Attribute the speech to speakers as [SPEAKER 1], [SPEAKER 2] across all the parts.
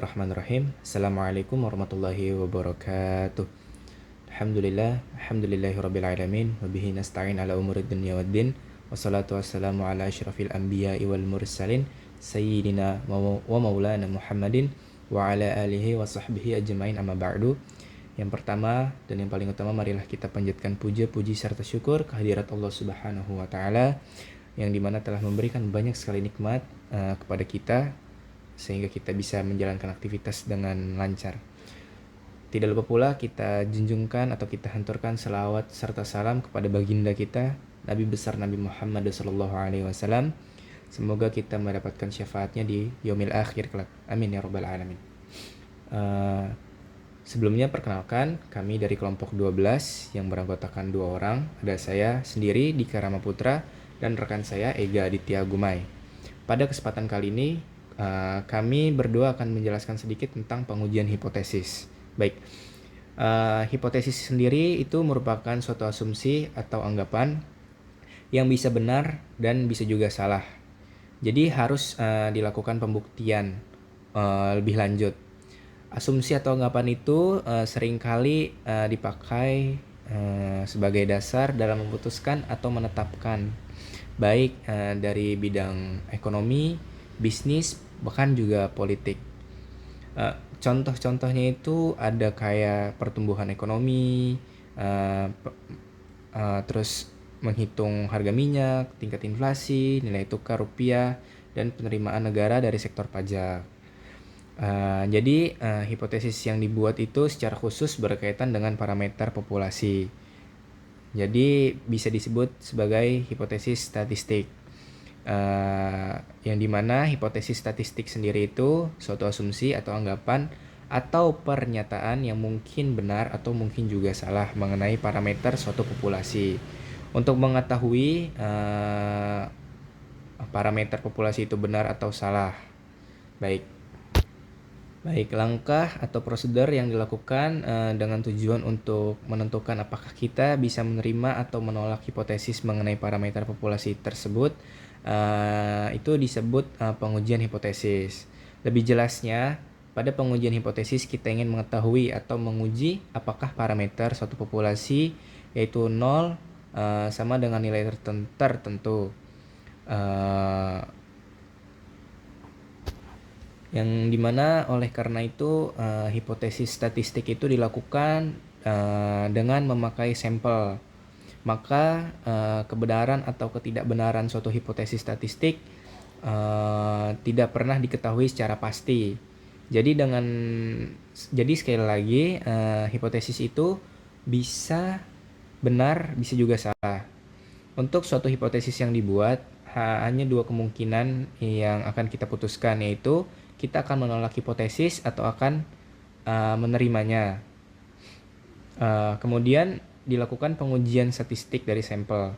[SPEAKER 1] Bismillahirrahmanirrahim. Assalamualaikum warahmatullahi wabarakatuh. Alhamdulillahirabbil alamin wa bihi nasta'in ala umurid dunya waddin. Wassalatu wassalamu ala asyrafil anbiya'i wal mursalin sayyidina wa maulana Muhammadin wa ala alihi wa sahbihi ajmain, amma ba'du. Yang pertama dan yang paling utama, marilah kita panjatkan puja, puji serta syukur kehadirat Allah Subhanahu wa taala yang dimana telah memberikan banyak sekali nikmat kepada kita sehingga kita bisa menjalankan aktivitas dengan lancar. Tidak lupa pula kita junjungkan atau kita hanturkan selawat serta salam kepada baginda kita, Nabi besar Nabi Muhammad SAW. Semoga kita mendapatkan syafaatnya di yaumil akhir kelak. Amin ya rabbal alamin. Sebelumnya perkenalkan, kami dari kelompok 12 yang beranggotakan 2 orang. Ada saya sendiri, Dika Rama Putra, dan rekan saya Ega Aditya Gumai. Pada kesempatan kali ini kami berdua akan menjelaskan sedikit tentang pengujian hipotesis. Baik, hipotesis sendiri itu merupakan suatu asumsi atau anggapan yang bisa benar dan bisa juga salah. Jadi harus dilakukan pembuktian lebih lanjut. Asumsi atau anggapan itu seringkali dipakai sebagai dasar dalam memutuskan atau menetapkan, baik dari bidang ekonomi, bisnis, bahkan juga politik. Contoh-contohnya itu ada kayak pertumbuhan ekonomi, terus menghitung harga minyak, tingkat inflasi, nilai tukar rupiah, dan penerimaan negara dari sektor pajak. Jadi hipotesis yang dibuat itu secara khusus berkaitan dengan parameter populasi. Jadi bisa disebut sebagai hipotesis statistik. Yang dimana hipotesis statistik sendiri itu suatu asumsi atau anggapan atau pernyataan yang mungkin benar atau mungkin juga salah mengenai parameter suatu populasi. Untuk mengetahui parameter populasi itu benar atau salah, baik langkah atau prosedur yang dilakukan dengan tujuan untuk menentukan apakah kita bisa menerima atau menolak hipotesis mengenai parameter populasi tersebut, itu disebut pengujian hipotesis. Lebih jelasnya, pada pengujian hipotesis kita ingin mengetahui atau menguji apakah parameter suatu populasi yaitu 0 sama dengan nilai tertentu. Yang dimana oleh karena itu hipotesis statistik itu dilakukan dengan memakai sampel. Maka kebenaran atau ketidakbenaran suatu hipotesis statistik tidak pernah diketahui secara pasti. Jadi sekali lagi hipotesis itu bisa benar, bisa juga salah. Untuk suatu hipotesis yang dibuat hanya 2 kemungkinan yang akan kita putuskan, yaitu kita akan menolak hipotesis atau akan menerimanya. Kemudian dilakukan pengujian statistik dari sampel.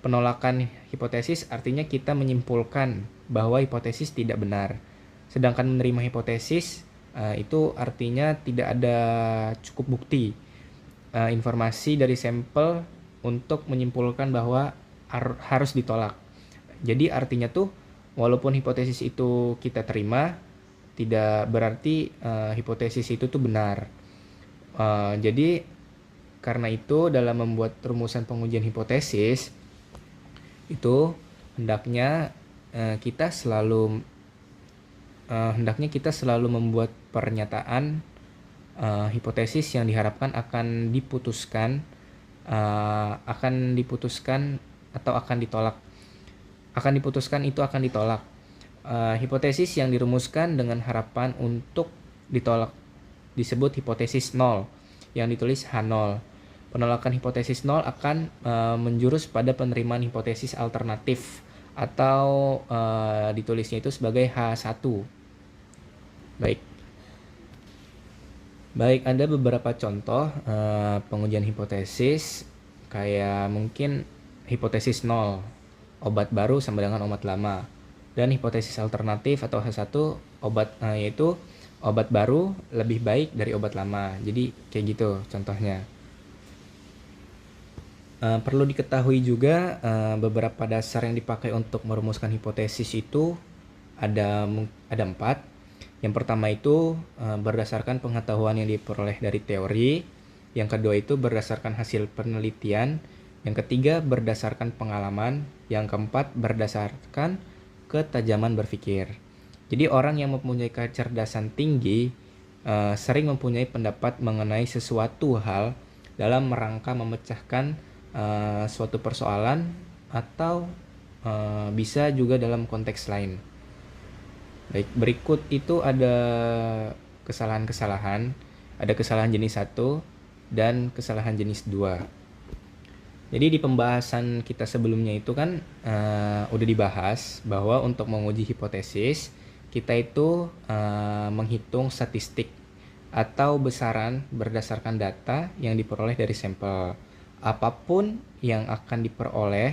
[SPEAKER 1] Penolakan hipotesis artinya kita menyimpulkan bahwa hipotesis tidak benar. Sedangkan menerima hipotesis itu artinya tidak ada cukup bukti informasi dari sampel untuk menyimpulkan bahwa harus ditolak. Jadi artinya tuh walaupun hipotesis itu kita terima, tidak berarti hipotesis itu tuh benar. Jadi karena itu dalam membuat rumusan pengujian hipotesis itu hendaknya kita selalu membuat pernyataan hipotesis yang diharapkan akan diputuskan atau akan ditolak. Akan diputuskan itu akan ditolak. Hipotesis yang dirumuskan dengan harapan untuk ditolak disebut hipotesis 0 yang ditulis H0. Penolakan hipotesis 0 akan menjurus pada penerimaan hipotesis alternatif atau ditulisnya itu sebagai H1. Baik, ada beberapa contoh pengujian hipotesis, kayak mungkin hipotesis 0, obat baru sama dengan obat lama. Dan hipotesis alternatif atau H1, yaitu obat baru lebih baik dari obat lama. Jadi kayak gitu contohnya. Perlu diketahui juga beberapa dasar yang dipakai untuk merumuskan hipotesis itu ada 4. Yang pertama itu berdasarkan pengetahuan yang diperoleh dari teori, yang kedua itu berdasarkan hasil penelitian, yang ketiga berdasarkan pengalaman, yang keempat berdasarkan ketajaman berpikir. Jadi orang yang mempunyai kecerdasan tinggi sering mempunyai pendapat mengenai sesuatu hal dalam rangka memecahkan suatu persoalan atau bisa juga dalam konteks lain. Baik, berikut itu ada kesalahan-kesalahan. Ada kesalahan jenis 1 dan kesalahan jenis 2. Jadi di pembahasan kita sebelumnya itu kan udah dibahas bahwa untuk menguji hipotesis kita itu menghitung statistik atau besaran berdasarkan data yang diperoleh dari sampel. Apapun yang akan diperoleh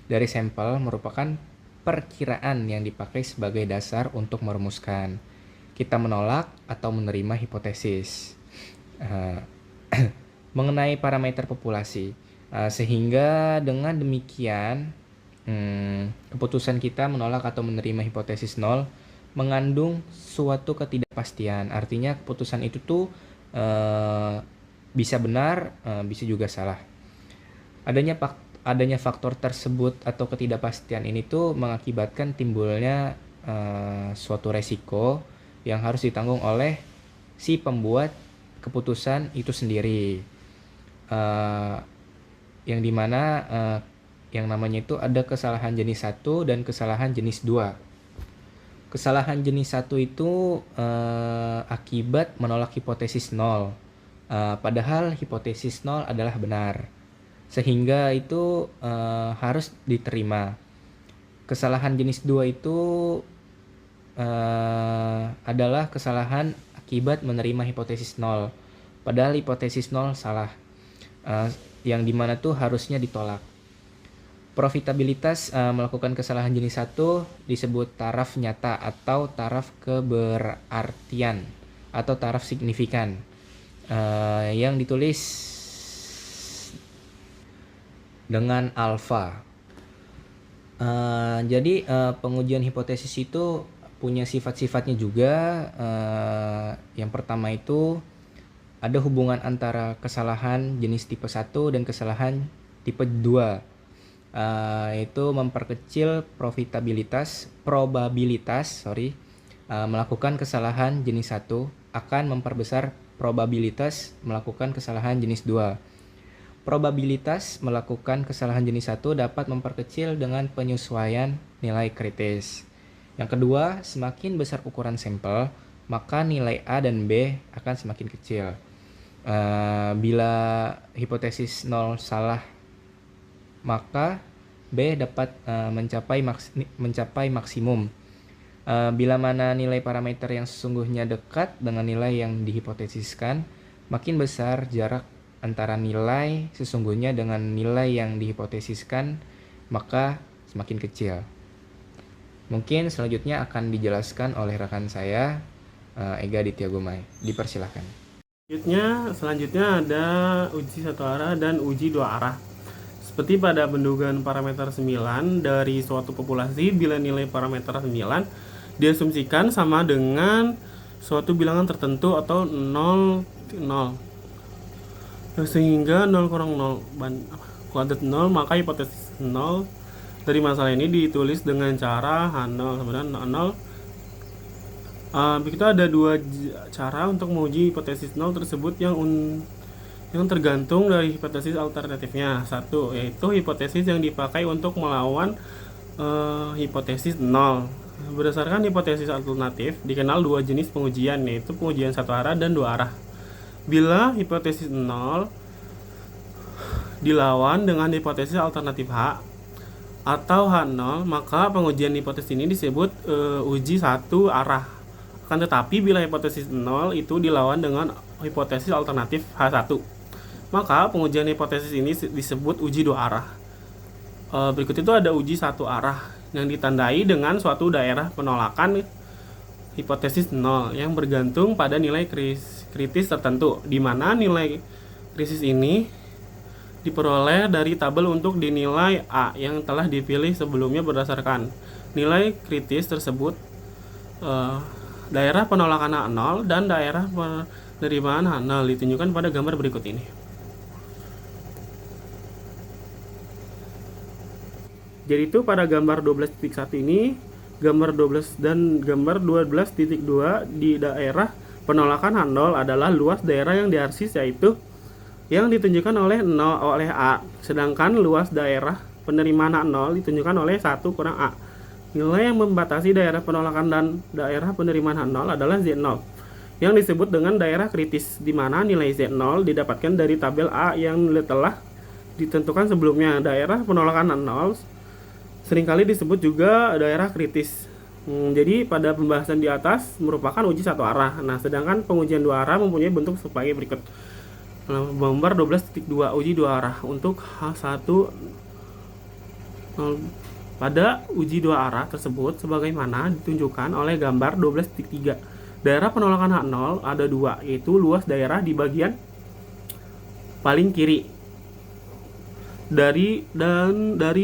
[SPEAKER 1] dari sampel merupakan perkiraan yang dipakai sebagai dasar untuk merumuskan. Kita menolak atau menerima hipotesis. Mengenai parameter populasi. Sehingga dengan demikian keputusan kita menolak atau menerima hipotesis 0 mengandung suatu ketidakpastian. Artinya keputusan itu tuh bisa benar, bisa juga salah. Adanya faktor tersebut atau ketidakpastian ini tuh mengakibatkan timbulnya suatu resiko yang harus ditanggung oleh si pembuat keputusan itu sendiri. Yang dimana yang namanya itu ada kesalahan jenis 1 dan kesalahan jenis 2. Kesalahan jenis 1 itu akibat menolak hipotesis 0. Padahal hipotesis 0 adalah benar. Sehingga itu harus diterima. Kesalahan jenis 2 itu adalah kesalahan akibat menerima hipotesis 0. Padahal hipotesis 0 salah. Yang dimana tuh harusnya ditolak. Profitabilitas melakukan kesalahan jenis 1 disebut taraf nyata atau taraf keberartian atau taraf signifikan yang ditulis dengan alfa. Jadi pengujian hipotesis itu punya sifat-sifatnya juga. Yang pertama itu ada hubungan antara kesalahan jenis tipe 1 dan kesalahan tipe 2. Itu memperkecil probabilitas melakukan kesalahan jenis 1 akan memperbesar probabilitas melakukan kesalahan jenis 2. Probabilitas melakukan kesalahan jenis 1 dapat memperkecil dengan penyesuaian nilai kritis. Yang kedua, semakin besar ukuran sampel, maka nilai A dan B akan semakin kecil. Bila hipotesis 0 salah, maka B dapat mencapai maksimum. Bila mana nilai parameter yang sesungguhnya dekat dengan nilai yang dihipotesiskan, makin besar jarak antara nilai sesungguhnya dengan nilai yang dihipotesiskan, maka semakin kecil. Mungkin selanjutnya akan dijelaskan oleh rekan saya, Ega Aditya Gumai. Dipersilahkan.
[SPEAKER 2] Selanjutnya ada uji satu arah dan uji dua arah. Seperti pada pendugaan parameter 9 dari suatu populasi, bila nilai parameter 9 diasumsikan sama dengan suatu bilangan tertentu atau 0, sehingga 0 kurang 0 kuadrat 0, maka hipotesis 0 dari masalah ini ditulis dengan cara H0 sama dengan 0. Begitu ada dua cara untuk menguji hipotesis 0 tersebut yang tergantung dari hipotesis alternatifnya. Satu, yaitu hipotesis yang dipakai untuk melawan hipotesis 0. Berdasarkan hipotesis alternatif dikenal dua jenis pengujian, yaitu pengujian satu arah dan dua arah. Bila hipotesis 0 dilawan dengan hipotesis alternatif H atau H0, maka pengujian hipotesis ini disebut uji satu arah. Akan tetapi bila hipotesis 0 itu dilawan dengan hipotesis alternatif H1, maka pengujian hipotesis ini disebut uji dua arah. Berikut itu ada uji satu arah yang ditandai dengan suatu daerah penolakan hipotesis 0 yang bergantung pada nilai kritis tertentu, di mana nilai kritis ini diperoleh dari tabel untuk dinilai A yang telah dipilih sebelumnya berdasarkan nilai kritis tersebut daerah penolakan H0 dan daerah penerimaan H0 ditunjukkan pada gambar berikut ini. Jadi itu pada gambar 12.1 ini, gambar 12 dan gambar 12.2 di daerah penolakan H0 adalah luas daerah yang diarsis, yaitu yang ditunjukkan oleh A, sedangkan luas daerah penerimaan H0 ditunjukkan oleh 1 kurang A. Nilai yang membatasi daerah penolakan dan daerah penerimaan H0 adalah Z0, yang disebut dengan daerah kritis, di mana nilai Z0 didapatkan dari tabel A yang telah ditentukan sebelumnya. Daerah penolakan H0 seringkali disebut juga daerah kritis. Jadi pada pembahasan di atas merupakan uji satu arah. Nah, sedangkan pengujian dua arah mempunyai bentuk sebagai berikut. Gambar 12.2 uji dua arah untuk H1. Pada uji dua arah tersebut sebagaimana ditunjukkan oleh gambar 12.3. Daerah penolakan H0 ada dua, yaitu luas daerah di bagian paling kiri dari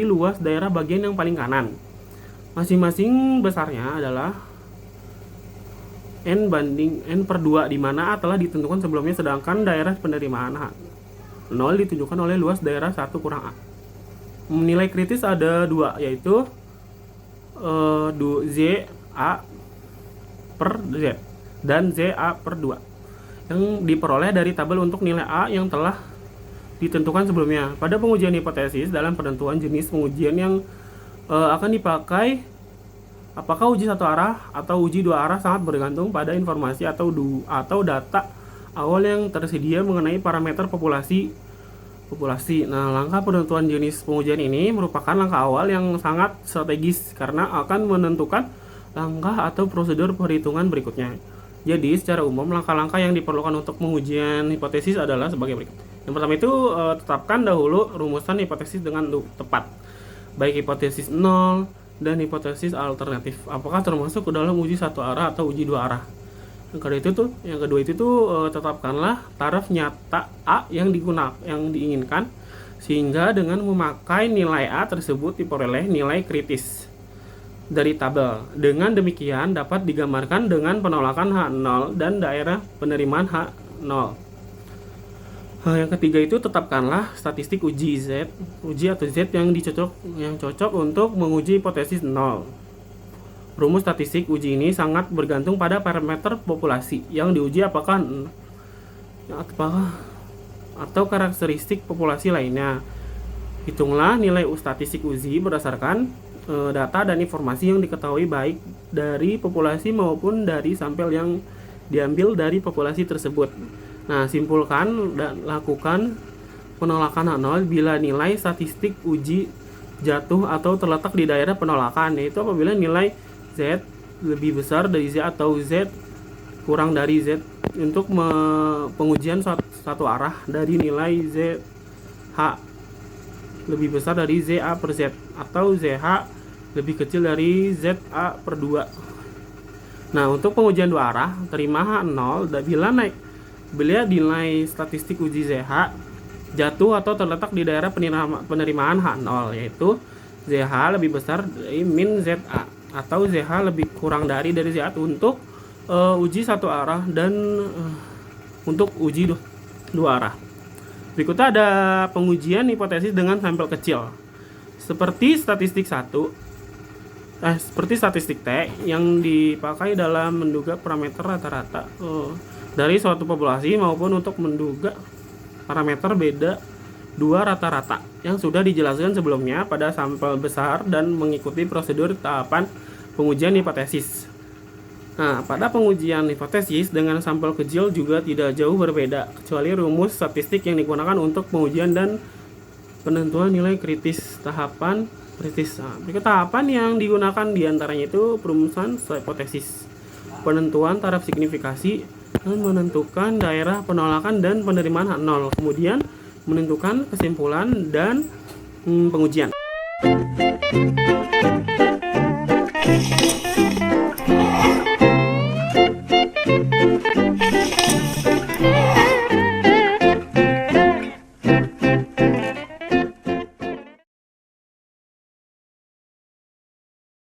[SPEAKER 2] luas daerah bagian yang paling kanan. Masing-masing besarnya adalah N banding N per 2, di mana A telah ditentukan sebelumnya, sedangkan daerah penerimaan H0 ditunjukkan oleh luas daerah 1 kurang A. Nilai kritis ada dua, yaitu Z A per Z dan Z A per 2 yang diperoleh dari tabel untuk nilai A yang telah ditentukan sebelumnya. Pada pengujian hipotesis, dalam penentuan jenis pengujian yang akan dipakai, apakah uji satu arah atau uji dua arah, sangat bergantung pada informasi atau data awal yang tersedia mengenai parameter populasi. Nah, langkah penentuan jenis pengujian ini merupakan langkah awal yang sangat strategis karena akan menentukan langkah atau prosedur perhitungan berikutnya. Jadi, secara umum, langkah-langkah yang diperlukan untuk pengujian hipotesis adalah sebagai berikut. Yang pertama itu, tetapkan dahulu rumusan hipotesis dengan tepat, baik hipotesis 0 dan hipotesis alternatif, apakah termasuk ke dalam uji satu arah atau uji dua arah. Yang kedua itu tetapkanlah taraf nyata A yang diinginkan, sehingga dengan memakai nilai A tersebut diperoleh nilai kritis dari tabel. Dengan demikian dapat digambarkan dengan penolakan H0 dan daerah penerimaan H0. Yang ketiga itu, tetapkanlah statistik uji atau Z yang cocok untuk menguji hipotesis 0. Rumus statistik uji ini sangat bergantung pada parameter populasi yang diuji, apakah atau karakteristik populasi lainnya. Hitunglah nilai statistik uji berdasarkan data dan informasi yang diketahui baik dari populasi maupun dari sampel yang diambil dari populasi tersebut. Nah, simpulkan dan lakukan penolakan H0 bila nilai statistik uji jatuh atau terletak di daerah penolakan, yaitu apabila nilai Z lebih besar dari Z atau Z kurang dari Z untuk pengujian satu arah dari nilai ZH lebih besar dari ZA per Z atau ZH lebih kecil dari ZA per 2. Nah, untuk pengujian dua arah, terima H0 bila nilai statistik uji ZH jatuh atau terletak di daerah penerimaan H0, yaitu ZH lebih besar dari min ZA atau ZH lebih kurang dari ZA untuk uji satu arah dan untuk uji dua arah. Berikutnya ada pengujian hipotesis dengan sampel kecil. Seperti statistik T yang dipakai dalam menduga parameter rata-rata dari suatu populasi maupun untuk menduga parameter beda dua rata-rata yang sudah dijelaskan sebelumnya pada sampel besar dan mengikuti prosedur tahapan pengujian hipotesis. Nah, pada pengujian hipotesis dengan sampel kecil juga tidak jauh berbeda, kecuali rumus statistik yang digunakan untuk pengujian dan penentuan nilai kritis. Tahapan kritis. Nah, berikut tahapan yang digunakan diantaranya itu perumusan hipotesis, penentuan taraf signifikasi, dan menentukan daerah penolakan dan penerimaan H0, kemudian menentukan kesimpulan dan pengujian.